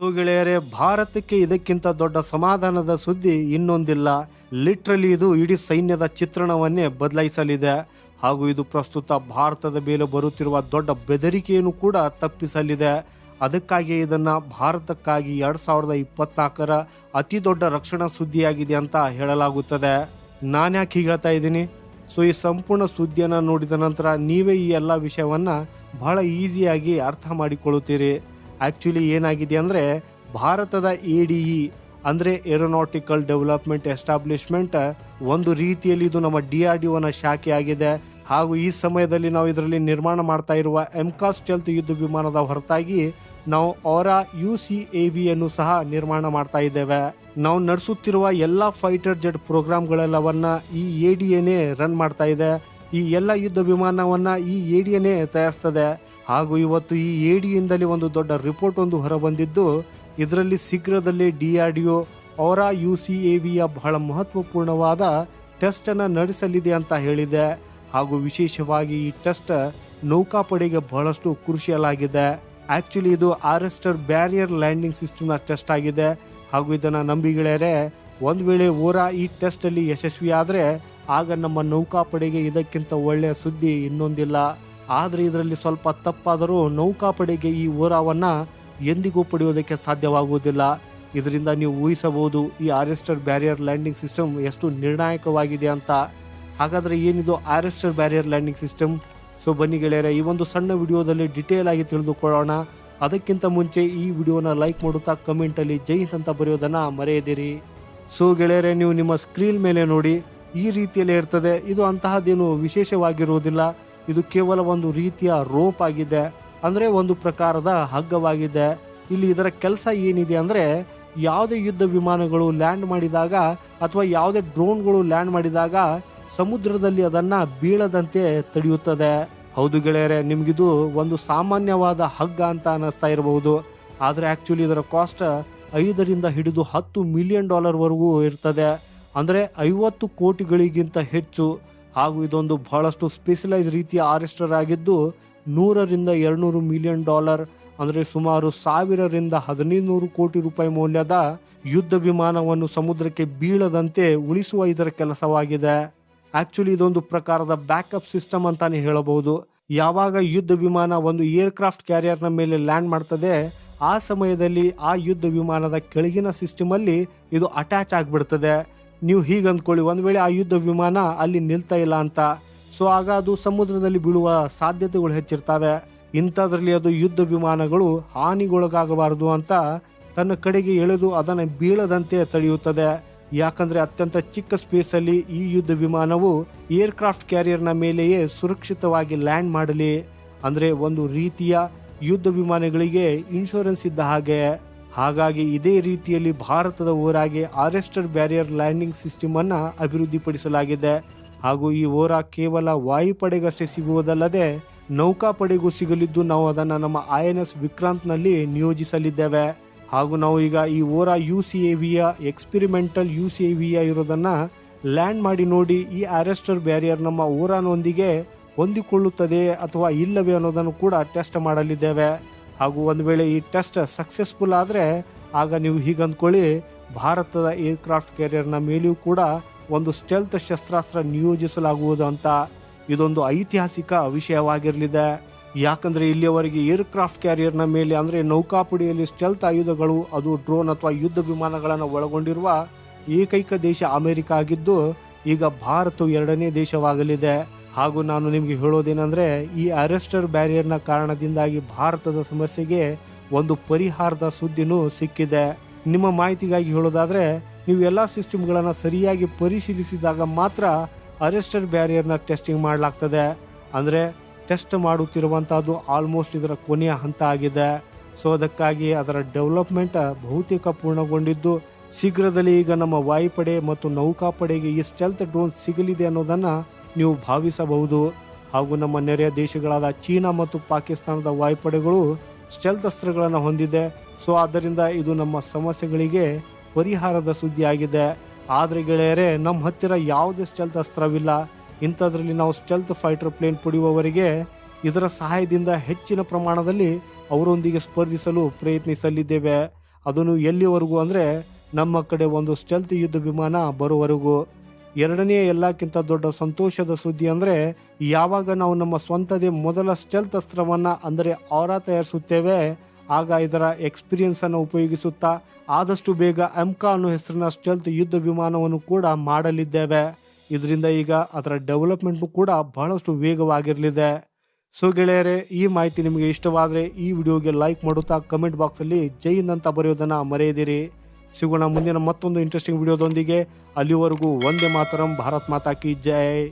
ಗೆಳೆಯರೇ, ಭಾರತಕ್ಕೆ ಇದಕ್ಕಿಂತ ದೊಡ್ಡ ಸಮಾಧಾನದ ಸುದ್ದಿ ಇನ್ನೊಂದಿಲ್ಲ. ಲಿಟ್ರಲಿ ಇದು ಇಡೀ ಸೈನ್ಯದ ಚಿತ್ರಣವನ್ನೇ ಬದಲಾಯಿಸಲಿದೆ. ಹಾಗೂ ಇದು ಪ್ರಸ್ತುತ ಭಾರತದ ಮೇಲೆ ಬರುತ್ತಿರುವ ದೊಡ್ಡ ಬೆದರಿಕೆಯನ್ನು ಕೂಡ ತಪ್ಪಿಸಲಿದೆ. ಅದಕ್ಕಾಗಿ ಇದನ್ನ ಭಾರತಕ್ಕಾಗಿ 2024ರ ಅತಿ ದೊಡ್ಡ ರಕ್ಷಣಾ ಸುದ್ದಿಯಾಗಿದೆ ಅಂತ ಹೇಳಲಾಗುತ್ತದೆ. ನಾನ್ಯಾಕೆ ಹೀಗೆ ಹೇಳ್ತಾ ಇದ್ದೀನಿ? ಈ ಸಂಪೂರ್ಣ ಸುದ್ದಿಯನ್ನು ನೋಡಿದ ನಂತರ ನೀವೇ ಈ ಎಲ್ಲ ವಿಷಯವನ್ನ ಬಹಳ ಈಸಿಯಾಗಿ ಅರ್ಥ ಮಾಡಿಕೊಳ್ಳುತ್ತೀರಿ. ಆ್ಯಕ್ಚುಲಿ ಏನಾಗಿದೆ ಅಂದರೆ, ಭಾರತದ ADE ಅಂದರೆ ಏರೋನಾಟಿಕಲ್ ಡೆವಲಪ್ಮೆಂಟ್ ಎಸ್ಟಾಬ್ಲಿಷ್ಮೆಂಟ್ ಒಂದು ರೀತಿಯಲ್ಲಿ ಇದು ನಮ್ಮ DRDOನ ಶಾಖೆಯಾಗಿದೆ. ಹಾಗೂ ಈ ಸಮಯದಲ್ಲಿ ನಾವು ಇದರಲ್ಲಿ ನಿರ್ಮಾಣ ಮಾಡ್ತಾ ಇರುವ MCAS ಸ್ಟೆಲ್ತ್ ಯುದ್ಧ ವಿಮಾನದ ಹೊರತಾಗಿ ನಾವು ಔರಾ UCAV ಅನ್ನು ಸಹ ನಿರ್ಮಾಣ ಮಾಡ್ತಾ ಇದ್ದೇವೆ. ನಾವು ನಡೆಸುತ್ತಿರುವ ಎಲ್ಲ ಫೈಟರ್ ಜೆಟ್ ಪ್ರೋಗ್ರಾಮ್ಗಳೆಲ್ಲವನ್ನ ಈ ADAನೇ ರನ್ ಮಾಡ್ತಾ ಇದೆ. ಈ ಎಲ್ಲ ಯುದ್ಧ ವಿಮಾನವನ್ನ ಈ ADAನೇ ತಯಾರಿಸ್ತದೆ. ಹಾಗೂ ಇವತ್ತು ಈ ADAಯಿಂದಲೇ ಒಂದು ದೊಡ್ಡ ರಿಪೋರ್ಟ್ ಒಂದು ಹೊರಬಂದಿದ್ದು, ಇದರಲ್ಲಿ ಶೀಘ್ರದಲ್ಲೇ DRDO ಔರಾ UCAVಯ ಬಹಳ ಮಹತ್ವಪೂರ್ಣವಾದ ಟೆಸ್ಟ್ ಅನ್ನು ನಡೆಸಲಿದೆ ಅಂತ ಹೇಳಿದೆ. ಹಾಗೂ ವಿಶೇಷವಾಗಿ ಈ ಟೆಸ್ಟ್ ನೌಕಾಪಡೆಗೆ ಬಹಳಷ್ಟು ಕ್ರೂಷಿಯಲ್ ಆಗಿದೆ. ಆಕ್ಚುಲಿ ಇದು ಆರ್ರೆಸ್ಟರ್ ಬ್ಯಾರಿಯರ್ ಲ್ಯಾಂಡಿಂಗ್ ಸಿಸ್ಟಮ್ನ ಟೆಸ್ಟ್ ಆಗಿದೆ. ಹಾಗೂ ಇದನ್ನು ನಂಬಿಗೆಳೆಯರೆ, ಒಂದು ವೇಳೆ ಓರಾ ಈ ಟೆಸ್ಟ್ ಅಲ್ಲಿ ಯಶಸ್ವಿ ಆದರೆ ಆಗ ನಮ್ಮ ನೌಕಾಪಡೆಗೆ ಇದಕ್ಕಿಂತ ಒಳ್ಳೆಯ ಸುದ್ದಿ ಇನ್ನೊಂದಿಲ್ಲ. ಆದರೆ ಇದರಲ್ಲಿ ಸ್ವಲ್ಪ ತಪ್ಪಾದರೂ ನೌಕಾಪಡೆಗೆ ಈ ಓರಾವನ್ನ ಎಂದಿಗೂ ಪಡೆಯೋದಕ್ಕೆ ಸಾಧ್ಯವಾಗುವುದಿಲ್ಲ. ಇದರಿಂದ ನೀವು ಊಹಿಸಬಹುದು ಈ ಆರ್ರೆಸ್ಟರ್ ಬ್ಯಾರಿಯರ್ ಲ್ಯಾಂಡಿಂಗ್ ಸಿಸ್ಟಮ್ ಎಷ್ಟು ನಿರ್ಣಾಯಕವಾಗಿದೆ ಅಂತ. ಹಾಗಾದರೆ ಏನಿದು ಆರ್ರೆಸ್ಟರ್ ಬ್ಯಾರಿಯರ್ ಲ್ಯಾಂಡಿಂಗ್ ಸಿಸ್ಟಮ್? ಬನ್ನಿ ಗೆಳೆಯರೆ, ಈ ಒಂದು ಸಣ್ಣ ವಿಡಿಯೋದಲ್ಲಿ ಡಿಟೇಲ್ ಆಗಿ ತಿಳಿದುಕೊಳ್ಳೋಣ. ಅದಕ್ಕಿಂತ ಮುಂಚೆ ಈ ವಿಡಿಯೋನ ಲೈಕ್ ಮಾಡುತ್ತಾ ಕಮೆಂಟಲ್ಲಿ ಜೈ ಹಿಂದ್ ಅಂತ ಬರೆಯೋದನ್ನು ಮರೆಯದಿರಿ. ಗೆಳೆಯರೆ, ನೀವು ನಿಮ್ಮ ಸ್ಕ್ರೀನ್ ಮೇಲೆ ನೋಡಿ, ಈ ರೀತಿಯಲ್ಲಿ ಇರ್ತದೆ. ಇದು ಅಂತಹದ್ದೇನು ವಿಶೇಷವಾಗಿರುವುದಿಲ್ಲ. ಇದು ಕೇವಲ ಒಂದು ರೀತಿಯ ರೋಪ್ ಆಗಿದೆ, ಅಂದರೆ ಒಂದು ಪ್ರಕಾರದ ಹಗ್ಗವಾಗಿದೆ. ಇಲ್ಲಿ ಇದರ ಕೆಲಸ ಏನಿದೆ ಅಂದರೆ, ಯಾವುದೇ ಯುದ್ಧ ವಿಮಾನಗಳು ಲ್ಯಾಂಡ್ ಮಾಡಿದಾಗ ಅಥವಾ ಯಾವುದೇ ಡ್ರೋನ್ಗಳು ಲ್ಯಾಂಡ್ ಮಾಡಿದಾಗ ಸಮುದ್ರದಲ್ಲಿ ಅದನ್ನ ಬೀಳದಂತೆ ತಡೆಯುತ್ತದೆ. ಹೌದು ಗೆಳೆಯರೆ, ನಿಮ್ಗಿದು ಒಂದು ಸಾಮಾನ್ಯವಾದ ಹಗ್ಗ ಅಂತ ಅನ್ನಿಸ್ತಾ ಇರಬಹುದು. ಆದರೆ ಆಕ್ಚುಲಿ ಇದರ ಕಾಸ್ಟ್ 5ರಿಂದ ಹಿಡಿದು $10 ಮಿಲಿಯನ್ ವರೆಗೂ ಇರ್ತದೆ, ಅಂದರೆ 50 ಕೋಟಿಗಳಿಗಿಂತ ಹೆಚ್ಚು. ಹಾಗೂ ಇದೊಂದು ಬಹಳಷ್ಟು ಸ್ಪೆಷಲೈಸ್ ರೀತಿಯ ಆರ್ರೆಸ್ಟರ್ ಆಗಿದ್ದು, $100ರಿಂದ $200 ಮಿಲಿಯನ್, ಅಂದರೆ ಸುಮಾರು 1000ರಿಂದ 1500 ಕೋಟಿ ರೂಪಾಯಿ ಮೌಲ್ಯದ ಯುದ್ಧ ವಿಮಾನವನ್ನು ಸಮುದ್ರಕ್ಕೆ ಬೀಳದಂತೆ ಉಳಿಸುವ ಇದರ ಕೆಲಸವಾಗಿದೆ. ಆಕ್ಚುಲಿ ಇದೊಂದು ಪ್ರಕಾರದ ಬ್ಯಾಕಪ್ ಸಿಸ್ಟಮ್ ಅಂತಾನೆ ಹೇಳಬಹುದು. ಯಾವಾಗ ಯುದ್ಧ ವಿಮಾನ ಒಂದು ಏರ್ಕ್ರಾಫ್ಟ್ ಕ್ಯಾರಿಯರ್ನ ಮೇಲೆ ಲ್ಯಾಂಡ್ ಮಾಡ್ತದೆ, ಆ ಸಮಯದಲ್ಲಿ ಆ ಯುದ್ಧ ವಿಮಾನದ ಕೆಳಗಿನ ಸಿಸ್ಟಮ್ ಅಲ್ಲಿ ಇದು ಅಟ್ಯಾಚ್ ಆಗಿಬಿಡ್ತದೆ. ನೀವು ಹೀಗೆ ಅಂದ್ಕೊಳ್ಳಿ, ಒಂದು ವೇಳೆ ಆ ಯುದ್ಧ ವಿಮಾನ ಅಲ್ಲಿ ನಿಲ್ತಾ ಇಲ್ಲ ಅಂತ, ಆಗ ಅದು ಸಮುದ್ರದಲ್ಲಿ ಬೀಳುವ ಸಾಧ್ಯತೆಗಳು ಹೆಚ್ಚಿರ್ತವೆ. ಇಂಥದ್ರಲ್ಲಿ ಅದು ಯುದ್ಧ ವಿಮಾನಗಳು ಹಾನಿಗೊಳಗಾಗಬಾರದು ಅಂತ ತನ್ನ ಕಡೆಗೆ ಎಳೆದು ಅದನ್ನು ಬೀಳದಂತೆ ತಡೆಯುತ್ತದೆ. ಯಾಕಂದ್ರೆ ಅತ್ಯಂತ ಚಿಕ್ಕ ಸ್ಪೇಸ್ ಅಲ್ಲಿ ಈ ಯುದ್ಧ ವಿಮಾನವು ಏರ್ಕ್ರಾಫ್ಟ್ ಕ್ಯಾರಿಯರ್ನ ಮೇಲೆಯೇ ಸುರಕ್ಷಿತವಾಗಿ ಲ್ಯಾಂಡ್ ಮಾಡಲಿ. ಅಂದ್ರೆ ಒಂದು ರೀತಿಯ ಯುದ್ಧ ವಿಮಾನಗಳಿಗೆ ಇನ್ಶೂರೆನ್ಸ್ ಇದ್ದ ಹಾಗೆ. ಹಾಗಾಗಿ ಇದೇ ರೀತಿಯಲ್ಲಿ ಭಾರತದ ಓರಾಗೆ ಆರ್ರೆಸ್ಟರ್ ಬ್ಯಾರಿಯರ್ ಲ್ಯಾಂಡಿಂಗ್ ಸಿಸ್ಟಮ್ ಅನ್ನ ಅಭಿವೃದ್ಧಿಪಡಿಸಲಾಗಿದೆ. ಹಾಗೂ ಈ ಓರಾ ಕೇವಲ ವಾಯುಪಡೆಗಷ್ಟೇ ಸಿಗುವುದಲ್ಲದೆ ನೌಕಾಪಡೆಗೂ ಸಿಗಲಿದ್ದು, ನಾವು ಅದನ್ನು ನಮ್ಮ INS ವಿಕ್ರಾಂತ್ನಲ್ಲಿ ನಿಯೋಜಿಸಲಿದ್ದೇವೆ. ಹಾಗೂ ನಾವು ಈಗ ಈ ಓರಾ UCAVಯ ಎಕ್ಸ್ಪೆರಿಮೆಂಟಲ್ UCAVಯ ಇರೋದನ್ನ ಲ್ಯಾಂಡ್ ಮಾಡಿ ನೋಡಿ, ಈ ಆರ್ರೆಸ್ಟರ್ ಬ್ಯಾರಿಯರ್ ನಮ್ಮ ಓರಾನೊಂದಿಗೆ ಹೊಂದಿಕೊಳ್ಳುತ್ತದೆ ಅಥವಾ ಇಲ್ಲವೇ ಅನ್ನೋದನ್ನು ಕೂಡ ಟೆಸ್ಟ್ ಮಾಡಲಿದ್ದೇವೆ. ಹಾಗೂ ಒಂದು ವೇಳೆ ಈ ಟೆಸ್ಟ್ ಸಕ್ಸಸ್ಫುಲ್ ಆದರೆ ಆಗ ನೀವು ಹೀಗೆ ಅಂದ್ಕೊಳ್ಳಿ, ಭಾರತದ ಏರ್ಕ್ರಾಫ್ಟ್ ಕ್ಯಾರಿಯರ್ನ ಮೇಲೆಯೂ ಕೂಡ ಒಂದು ಸ್ಟೆಲ್ತ್ ಶಸ್ತ್ರಾಸ್ತ್ರ ನಿಯೋಜಿಸಲಾಗುವುದು ಅಂತ. ಇದೊಂದು ಐತಿಹಾಸಿಕ ವಿಷಯವಾಗಿರಲಿದೆ. ಯಾಕಂದ್ರೆ ಇಲ್ಲಿಯವರೆಗೆ ಏರ್ಕ್ರಾಫ್ಟ್ ಕ್ಯಾರಿಯರ್ನ ಮೇಲೆ, ಅಂದ್ರೆ ನೌಕಾಪಡೆಯಲ್ಲಿ ಸ್ಟೆಲ್ತ್ ಆಯುಧಗಳು, ಅದು ಡ್ರೋನ್ ಅಥವಾ ಯುದ್ಧ ವಿಮಾನಗಳನ್ನು ಒಳಗೊಂಡಿರುವ ಏಕೈಕ ದೇಶ ಅಮೆರಿಕ ಆಗಿದ್ದು, ಈಗ ಭಾರತವು 2ನೇ ದೇಶವಾಗಲಿದೆ. ಹಾಗೂ ನಾನು ನಿಮಗೆ ಹೇಳೋದೇನೆಂದ್ರೆ, ಈ ಆರ್ರೆಸ್ಟರ್ ಬ್ಯಾರಿಯರ್ನ ಕಾರಣದಿಂದಾಗಿ ಭಾರತದ ಸಮಸ್ಯೆಗೆ ಒಂದು ಪರಿಹಾರದ ಸುದ್ದಿನೂ ಸಿಕ್ಕಿದೆ. ನಿಮ್ಮ ಮಾಹಿತಿಗಾಗಿ ಹೇಳೋದಾದ್ರೆ, ನೀವು ಎಲ್ಲ ಸಿಸ್ಟಮ್ಗಳನ್ನು ಸರಿಯಾಗಿ ಪರಿಶೀಲಿಸಿದಾಗ ಮಾತ್ರ ಆರ್ರೆಸ್ಟರ್ ಬ್ಯಾರಿಯರ್ನ ಟೆಸ್ಟಿಂಗ್ ಮಾಡಲಾಗ್ತದೆ. ಅಂದರೆ ಟೆಸ್ಟ್ ಮಾಡುತ್ತಿರುವಂಥದ್ದು ಆಲ್ಮೋಸ್ಟ್ ಇದರ ಕೊನೆಯ ಹಂತ ಆಗಿದೆ. ಅದಕ್ಕಾಗಿ ಅದರ ಡೆವಲಪ್ಮೆಂಟ್ ಬಹುತೇಕ ಪೂರ್ಣಗೊಂಡಿದ್ದು, ಶೀಘ್ರದಲ್ಲಿ ಈಗ ನಮ್ಮ ವಾಯುಪಡೆ ಮತ್ತು ನೌಕಾಪಡೆಗೆ ಈ ಸ್ಟೆಲ್ತ್ ಡ್ರೋನ್ ಸಿಗಲಿದೆ ಅನ್ನೋದನ್ನು ನೀವು ಭಾವಿಸಬಹುದು. ಹಾಗೂ ನಮ್ಮ ನೆರೆಯ ದೇಶಗಳಾದ ಚೀನಾ ಮತ್ತು ಪಾಕಿಸ್ತಾನದ ವಾಯುಪಡೆಗಳು ಸ್ಟೆಲ್ತ್ ಅಸ್ತ್ರಗಳನ್ನು ಹೊಂದಿದೆ. ಆದ್ದರಿಂದ ಇದು ನಮ್ಮ ಸಮಸ್ಯೆಗಳಿಗೆ ಪರಿಹಾರದ ಸುದ್ದಿಯಾಗಿದೆ. ಆದರೆ ಗೆಳೆಯರೇ, ನಮ್ಮ ಹತ್ತಿರ ಯಾವುದೇ ಸ್ಟೆಲ್ತ್ ಅಸ್ತ್ರವಿಲ್ಲ. ಇಂಥದ್ರಲ್ಲಿ ನಾವು ಸ್ಟೆಲ್ತ್ ಫೈಟರ್ ಪ್ಲೇನ್ ಪಡೆಯುವವರೆಗೆ ಇದರ ಸಹಾಯದಿಂದ ಹೆಚ್ಚಿನ ಪ್ರಮಾಣದಲ್ಲಿ ಅವರೊಂದಿಗೆ ಸ್ಪರ್ಧಿಸಲು ಪ್ರಯತ್ನಿಸಲಿದ್ದೇವೆ. ಅದನ್ನು ಎಲ್ಲಿವರೆಗೂ ಅಂದರೆ ನಮ್ಮ ಕಡೆ ಒಂದು ಸ್ಟೆಲ್ತ್ ಯುದ್ಧ ವಿಮಾನ ಬರುವವರೆಗೂ. ಎರಡನೇ ಎಲ್ಲಕ್ಕಿಂತ ದೊಡ್ಡ ಸಂತೋಷದ ಸುದ್ದಿ ಅಂದರೆ ಯಾವಾಗ ನಾವು ನಮ್ಮ ಸ್ವಂತದೇ ಮೊದಲ ಸ್ಟೆಲ್ತ್ ಅಸ್ತ್ರವನ್ನು ಅಂದರೆ ಆರಾ ತಯಾರಿಸುತ್ತೇವೆ, ಆಗ ಇದರ ಎಕ್ಸ್ಪೀರಿಯನ್ಸನ್ನು ಉಪಯೋಗಿಸುತ್ತಾ ಆದಷ್ಟು ಬೇಗ ಎಮ್ಕಾ ಅನ್ನೋ ಹೆಸರಿನ ಸ್ಟೆಲ್ತ್ ಯುದ್ಧ ವಿಮಾನವನ್ನು ಕೂಡ ಮಾಡಲಿದ್ದೇವೆ. ಇದರಿಂದ ಈಗ ಅದರ ಡೆವಲಪ್ಮೆಂಟ್ ಕೂಡ ಬಹಳಷ್ಟು ವೇಗವಾಗಿರಲಿದೆ. ಸೊ ಗೆಳೆಯರೆ, ಈ ಮಾಹಿತಿ ನಿಮಗೆ ಇಷ್ಟವಾದರೆ ಈ ವಿಡಿಯೋಗೆ ಲೈಕ್ ಮಾಡುತ್ತಾ ಕಮೆಂಟ್ ಬಾಕ್ಸಲ್ಲಿ ಜೈ ಹಿಂದ್ ಅಂತ ಬರೆಯೋದನ್ನು ಮರೆಯದಿರಿ. ಸಿಗೋಣ ಮುಂದಿನ ಮತ್ತೊಂದು ಇಂಟ್ರೆಸ್ಟಿಂಗ್ ವಿಡಿಯೋದೊಂದಿಗೆ. ಅಲ್ಲಿವರೆಗೂ ವಂದೇ ಮಾತರಂ, ಭಾರತ್ ಮಾತಾ ಕಿ ಜೈ.